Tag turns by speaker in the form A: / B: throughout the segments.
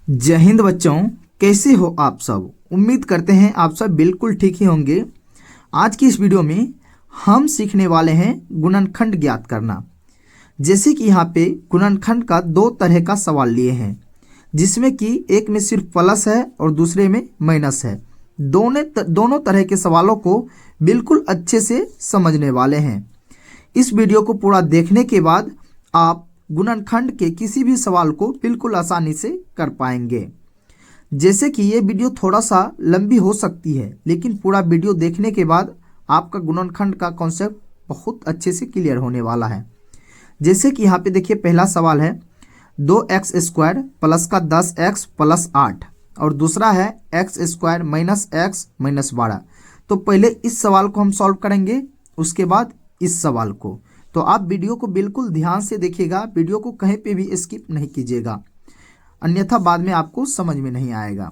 A: जय हिंद बच्चों, कैसे हो आप सब। उम्मीद करते हैं आप सब बिल्कुल ठीक ही होंगे। आज की इस वीडियो में हम सीखने वाले हैं गुणनखंड ज्ञात करना। जैसे कि यहाँ पे गुणनखंड का दो तरह का सवाल लिए हैं, जिसमें कि एक में सिर्फ प्लस है और दूसरे में माइनस है। दोनों तरह के सवालों को बिल्कुल अच्छे से समझने वाले हैं। इस वीडियो को पूरा देखने के बाद आप गुणनखंड के किसी भी सवाल को बिल्कुल आसानी से कर पाएंगे। जैसे कि ये वीडियो थोड़ा सा लंबी हो सकती है, लेकिन पूरा वीडियो देखने के बाद आपका गुणनखंड का कॉन्सेप्ट बहुत अच्छे से क्लियर होने वाला है। जैसे कि यहाँ पे देखिए, पहला सवाल है 2x² प्लस का 10x प्लस 8 और दूसरा है x² माइनस x माइनस 12। तो पहले इस सवाल को हम सॉल्व करेंगे, उसके बाद इस सवाल को। तो आप वीडियो को बिल्कुल ध्यान से देखिएगा, वीडियो को कहीं पे भी स्किप नहीं कीजिएगा, अन्यथा बाद में आपको समझ में नहीं आएगा।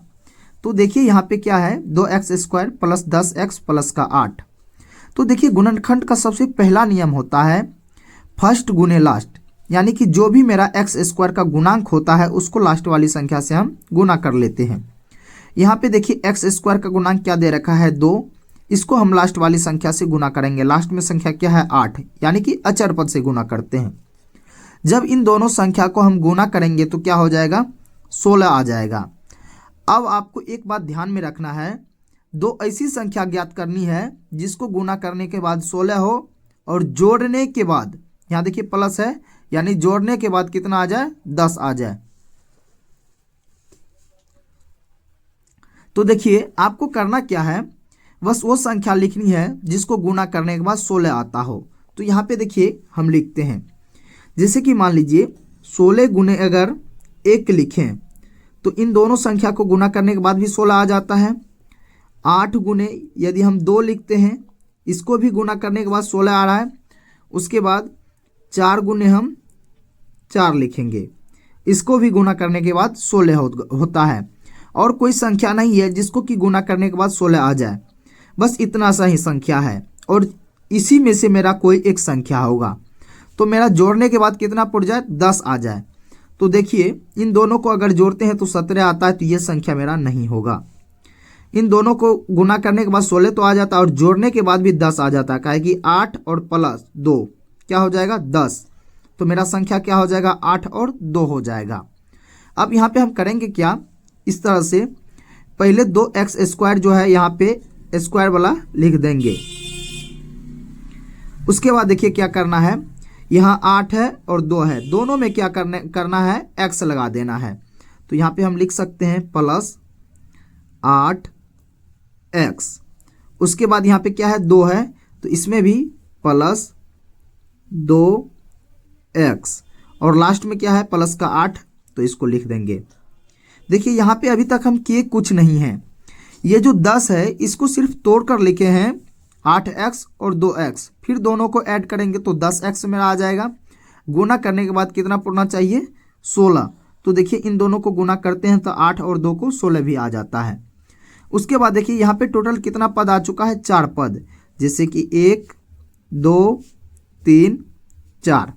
A: तो देखिए यहाँ पे क्या है, 2x² प्लस 10x प्लस का 8। तो देखिए गुणनखंड का सबसे पहला नियम होता है फर्स्ट गुने लास्ट, यानी कि जो भी मेरा x² का गुणांक होता है उसको लास्ट वाली संख्या से हम गुना कर लेते हैं। यहाँ पे देखिए x² का गुणांक क्या दे रखा है 2, इसको हम लास्ट वाली संख्या से गुना करेंगे। लास्ट में संख्या क्या है 8, यानी कि अचर पद से गुना करते हैं। जब इन दोनों संख्या को हम गुना करेंगे तो क्या हो जाएगा, 16 आ जाएगा। अब आपको एक बात ध्यान में रखना है, दो ऐसी संख्या ज्ञात करनी है जिसको गुना करने के बाद 16 हो और जोड़ने के बाद, यहाँ देखिए प्लस है, यानी जोड़ने के बाद कितना आ जाए, 10 आ जाए। तो देखिए आपको करना क्या है, बस वो संख्या लिखनी है जिसको गुना करने के बाद 16 आता हो। तो यहाँ पे देखिए हम लिखते हैं, जैसे कि मान लीजिए 16 गुने अगर 1 लिखें तो इन दोनों संख्या को गुना करने के बाद भी 16 आ जाता है। 8 गुने यदि हम 2 लिखते हैं, इसको भी गुना करने के बाद 16 आ रहा है। उसके बाद 4 गुने हम 4 लिखेंगे, इसको भी गुना करने के बाद 16 होता है। और कोई संख्या नहीं है जिसको कि गुना करने के बाद 16 आ जाए, बस इतना सा ही संख्या है और इसी में से मेरा कोई एक संख्या होगा। तो मेरा जोड़ने के बाद कितना पड़ जाए, 10 आ जाए। तो देखिए इन दोनों को अगर जोड़ते हैं तो 17 आता है, तो ये संख्या मेरा नहीं होगा। इन दोनों को गुना करने के बाद 16 तो आ जाता है और जोड़ने के बाद भी 10 आ जाता है, काहे कि 8 और प्लस 2 क्या हो जाएगा, 10। तो मेरा संख्या क्या हो जाएगा, 8 और 2 हो जाएगा। अब यहाँ पे हम करेंगे क्या, इस तरह से पहले 2x² जो है यहाँ पे स्क्वायर वाला लिख देंगे। उसके बाद देखिए क्या करना है, यहाँ 8 है और 2 है, दोनों में क्या करना है, x लगा देना है। तो यहाँ पे हम लिख सकते हैं प्लस 8x। उसके बाद यहाँ पे क्या है, 2 है, तो इसमें भी प्लस 2x और लास्ट में क्या है, प्लस का 8, तो इसको लिख देंगे। देखिए यहाँ पे अभी तक हम किए कुछ नहीं है, ये जो 10 है इसको सिर्फ तोड़कर लिखे हैं 8x और 2x, फिर दोनों को ऐड करेंगे तो 10x मेरा आ जाएगा। गुना करने के बाद कितना पड़ना चाहिए, 16। तो देखिए इन दोनों को गुना करते हैं तो 8 और 2 को 16 भी आ जाता है। उसके बाद देखिए यहाँ पे टोटल कितना पद आ चुका है, 4 पद, जैसे कि 1 2 3 4।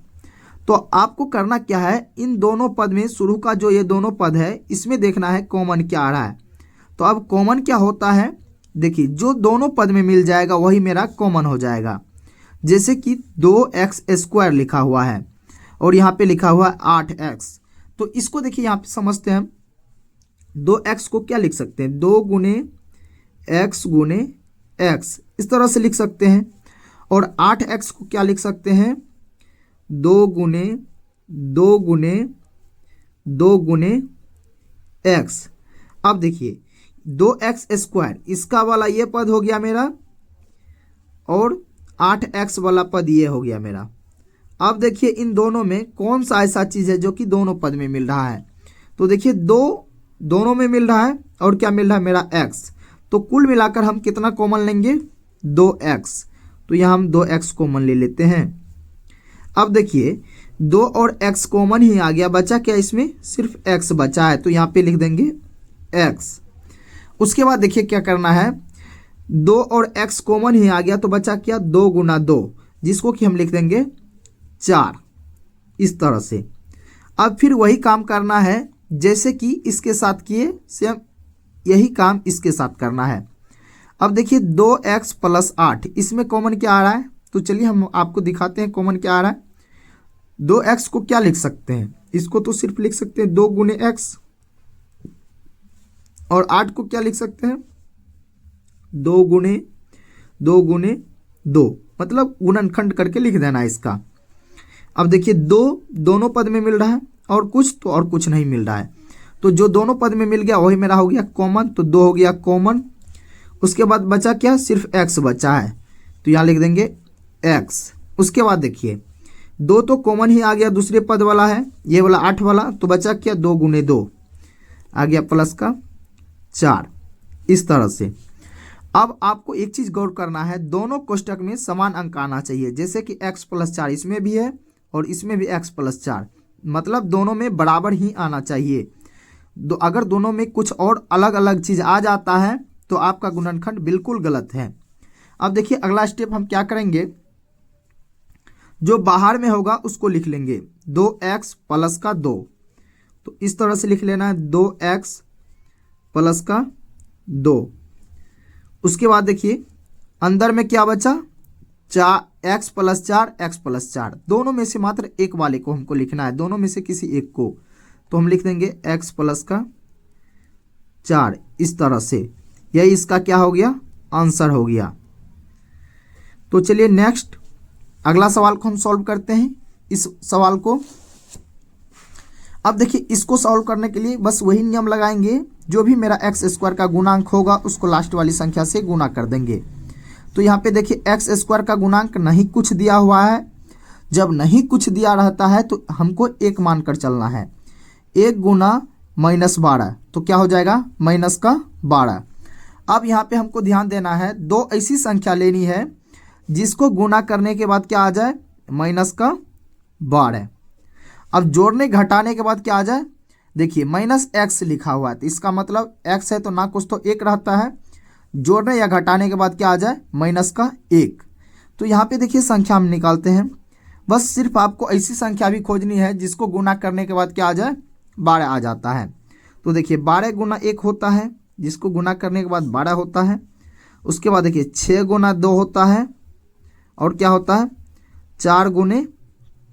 A: तो आपको करना क्या है, इन दोनों पद में शुरू का जो ये दोनों पद है इसमें देखना है कॉमन क्या आ रहा है। तो अब कॉमन क्या होता है, देखिए जो दोनों पद में मिल जाएगा वही मेरा कॉमन हो जाएगा। जैसे कि 2x² लिखा हुआ है और यहाँ पे लिखा हुआ है 8x। तो इसको देखिए यहाँ पे समझते हैं, 2x को क्या लिख सकते हैं, 2 गुने x गुने x, इस तरह से लिख सकते हैं। और 8x को क्या लिख सकते हैं, 2 गुने 2 गुने 2 गुने x। अब देखिए 2x² इसका वाला ये पद हो गया मेरा और 8x वाला पद ये हो गया मेरा। अब देखिए इन दोनों में कौन सा ऐसा चीज़ है जो कि दोनों पद में मिल रहा है। तो देखिए दोनों में मिल रहा है और क्या मिल रहा है, मेरा x। तो कुल मिलाकर हम कितना कॉमन लेंगे, 2x। तो यहाँ हम 2x कॉमन ले लेते हैं। अब देखिए 2 और x कॉमन ही आ गया, बचा क्या इसमें, सिर्फ x बचा है, तो यहाँ पे लिख देंगे x। उसके बाद देखिए क्या करना है, 2 और x कॉमन ही आ गया, तो बचा क्या, 2 गुना 2, जिसको कि हम लिख देंगे 4, इस तरह से। अब फिर वही काम करना है जैसे कि इसके साथ किए सेम यही काम इसके साथ करना है। अब देखिए 2x प्लस 8, इसमें कॉमन क्या आ रहा है, तो चलिए हम आपको दिखाते हैं कॉमन क्या आ रहा है। 2x को क्या लिख सकते हैं, इसको तो सिर्फ लिख सकते हैं 2 गुने x, और 8 को क्या लिख सकते हैं 2 गुने 2, मतलब गुणनखंड करके लिख देना है इसका। अब देखिए 2 दोनों पद में मिल रहा है और कुछ तो और कुछ नहीं मिल रहा है, तो जो दोनों पद में मिल गया वही मेरा हो गया कॉमन, तो 2 हो गया कॉमन। उसके बाद बचा क्या, सिर्फ x बचा है, तो यहाँ लिख देंगे x। उसके बाद देखिए 2 तो कॉमन ही आ गया, दूसरे पद वाला है ये वाला 8 वाला, तो बचा क्या 2 गुने 2 आ गया प्लस का 4, इस तरह से। अब आपको एक चीज़ गौर करना है, दोनों कोष्टक में समान अंक आना चाहिए, जैसे कि x प्लस 4 इसमें भी है और इसमें भी x प्लस 4, मतलब दोनों में बराबर ही आना चाहिए। अगर दोनों में कुछ और अलग अलग चीज़ आ जाता है तो आपका गुणनखंड बिल्कुल गलत है। अब देखिए अगला स्टेप हम क्या करेंगे, जो बाहर में होगा उसको लिख लेंगे 2x प्लस का 2, तो इस तरह से लिख लेना है 2x प्लस का 2। उसके बाद देखिए अंदर में क्या बचा, x प्लस 4 x प्लस 4, दोनों में से मात्र एक वाले को हमको लिखना है, दोनों में से किसी एक को, तो हम लिख देंगे x प्लस का 4, इस तरह से। यही इसका क्या हो गया, आंसर हो गया। तो चलिए नेक्स्ट अगला सवाल को हम सॉल्व करते हैं। इस सवाल को अब देखिए, इसको सॉल्व करने के लिए बस वही नियम लगाएंगे, जो भी मेरा एक्स स्क्वायर का गुणांक होगा उसको लास्ट वाली संख्या से गुना कर देंगे। तो यहाँ पे देखिए एक्स स्क्वायर का गुणांक नहीं कुछ दिया हुआ है, जब नहीं कुछ दिया रहता है तो हमको एक मानकर चलना है, 1 गुना -12, तो क्या हो जाएगा माइनस का 12। अब यहाँ पे हमको ध्यान देना है, दो ऐसी संख्या लेनी है जिसको गुना करने के बाद क्या आ जाए माइनस का 12। अब जोड़ने घटाने के बाद क्या आ जाए, देखिए -x लिखा हुआ है, तो इसका मतलब x है तो ना कुछ तो 1 रहता है, जोड़ने या घटाने के बाद क्या आ जाए माइनस का 1। तो यहाँ पे देखिए संख्या हम निकालते हैं, बस सिर्फ आपको ऐसी संख्या भी खोजनी है जिसको गुना करने के बाद क्या आ जाए 12 आ जाता है। तो देखिए 12 गुना 1 होता है, जिसको गुना करने के बाद 12 होता है। उसके बाद देखिए 6 गुना 2 होता है, और क्या होता है 4 गुने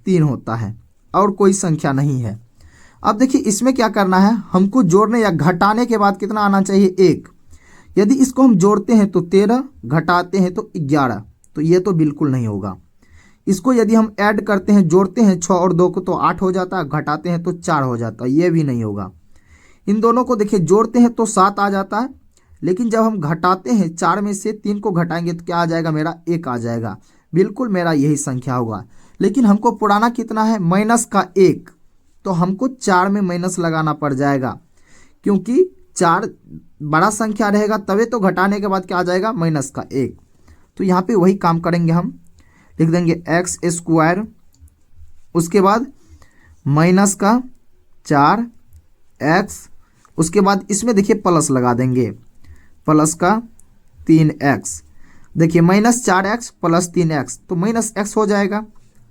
A: 3 होता है, और कोई संख्या नहीं है। अब देखिए इसमें क्या करना है, हमको जोड़ने या घटाने के बाद कितना आना चाहिए 1। यदि इसको हम जोड़ते हैं तो 13, घटाते हैं तो 11, तो ये तो बिल्कुल नहीं होगा। इसको यदि हम ऐड करते हैं, जोड़ते हैं 6 और 2 को तो 8 हो जाता है, घटाते हैं तो 4 हो जाता है, ये भी नहीं होगा। इन दोनों को देखिए जोड़ते हैं तो 7 आ जाता है, लेकिन जब हम घटाते हैं 4 में से 3 को घटाएंगे तो क्या आ जाएगा मेरा 1 आ जाएगा, बिल्कुल मेरा यही संख्या होगा। लेकिन हमको पुराना कितना है माइनस का 1, तो हमको 4 में माइनस लगाना पड़ जाएगा, क्योंकि 4 बड़ा संख्या रहेगा तभी तो घटाने के बाद क्या आ जाएगा माइनस का 1। तो यहाँ पे वही काम करेंगे, हम लिख देंगे एक्स स्क्वायर, उसके बाद माइनस का 4x, उसके बाद इसमें देखिए प्लस लगा देंगे, प्लस का 3x, देखिए -4x प्लस 3x, तो -x हो जाएगा।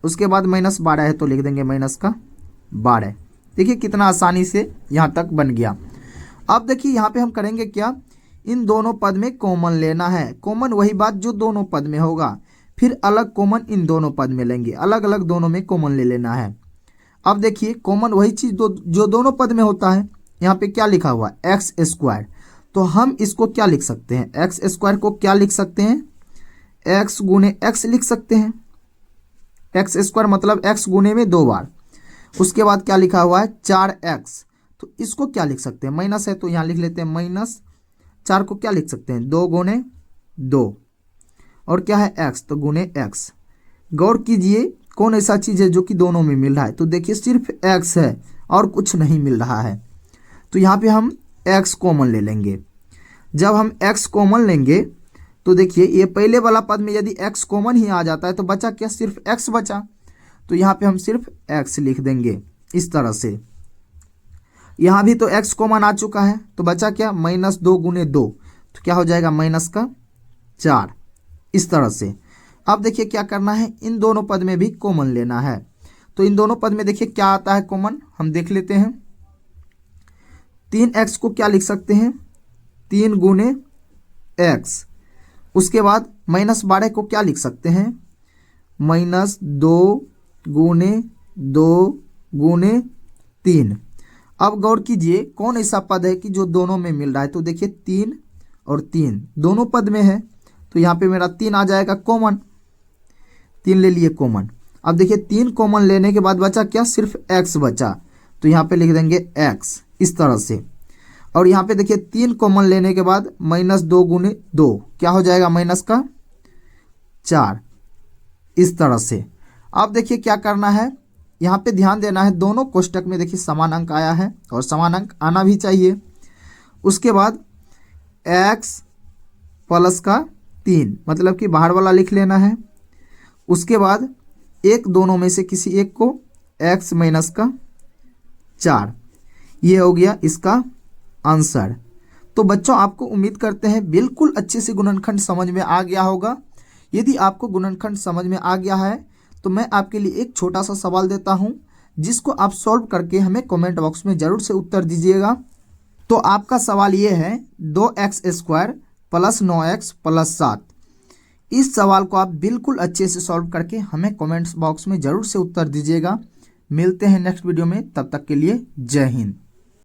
A: उसके बाद -12 है तो लिख देंगे माइनस का 12। देखिए कितना आसानी से यहाँ तक बन गया। अब देखिए यहाँ पे हम करेंगे क्या, इन दोनों पद में कॉमन लेना है, कॉमन वही बात जो दोनों पद में होगा, फिर अलग कॉमन इन दोनों पद में लेंगे, अलग अलग दोनों में कॉमन ले लेना है। अब देखिए कॉमन वही चीज़ जो दोनों पद में होता है, यहाँ पे क्या लिखा हुआ है एक्स स्क्वायर, तो हम इसको क्या लिख सकते हैं, एक्स स्क्वायर को क्या लिख सकते हैं x गुने x लिख सकते हैं, एक्स स्क्वायर मतलब x गुने में 2 बार। उसके बाद क्या लिखा हुआ है 4x, तो इसको क्या लिख सकते हैं, माइनस है तो यहाँ लिख लेते हैं -4 को क्या लिख सकते हैं 2 गुने 2, और क्या है x तो गुने x। गौर कीजिए कौन ऐसा चीज़ है जो कि दोनों में मिल रहा है, तो देखिए सिर्फ x है और कुछ नहीं मिल रहा है, तो यहाँ पे हम x कॉमन ले लेंगे। जब हम x कॉमन लेंगे तो देखिए ये पहले वाला पद में यदि x कॉमन ही आ जाता है तो बचा क्या, सिर्फ x बचा, तो यहाँ पे हम सिर्फ x लिख देंगे इस तरह से। यहाँ भी तो x कॉमन आ चुका है, तो बचा क्या -2 गुने 2, तो क्या हो जाएगा माइनस का 4, इस तरह से। अब देखिए क्या करना है, इन दोनों पद में भी कॉमन लेना है, तो इन दोनों पद में देखिए क्या आता है कॉमन, हम देख लेते हैं। 3x को क्या लिख सकते हैं, 3 गुने x। उसके बाद -12 को क्या लिख सकते हैं, -2 गुने 2 गुने 3। अब गौर कीजिए कौन ऐसा पद है कि जो दोनों में मिल रहा है। तो देखिए 3 और 3 दोनों पद में है, तो यहाँ पे मेरा 3 आ जाएगा कॉमन, 3 ले लिए कॉमन। अब देखिए 3 कॉमन लेने के बाद बचा क्या, सिर्फ x बचा, तो यहाँ पे लिख देंगे x इस तरह से। और यहाँ पे देखिए 3 कॉमन लेने के बाद -2 गुने 2 क्या हो जाएगा, -4 इस तरह से। अब देखिए क्या करना है, यहाँ पे ध्यान देना है, दोनों कोष्टक में देखिए समान अंक आया है और समान अंक आना भी चाहिए। उसके बाद x प्लस का 3 मतलब कि बाहर वाला लिख लेना है। उसके बाद एक दोनों में से किसी एक को x माइनस का 4, ये हो गया इसका आंसर। तो बच्चों आपको उम्मीद करते हैं बिल्कुल अच्छे से गुणनखंड समझ में आ गया होगा। यदि आपको गुणनखंड समझ में आ गया है तो मैं आपके लिए एक छोटा सा सवाल देता हूं, जिसको आप सॉल्व करके हमें कमेंट बॉक्स में ज़रूर से उत्तर दीजिएगा। तो आपका सवाल ये है 2x² + 9x + 7। इस सवाल को आप बिल्कुल अच्छे से सॉल्व करके हमें कमेंट्स बॉक्स में ज़रूर से उत्तर दीजिएगा। मिलते हैं नेक्स्ट वीडियो में, तब तक के लिए जय हिंद।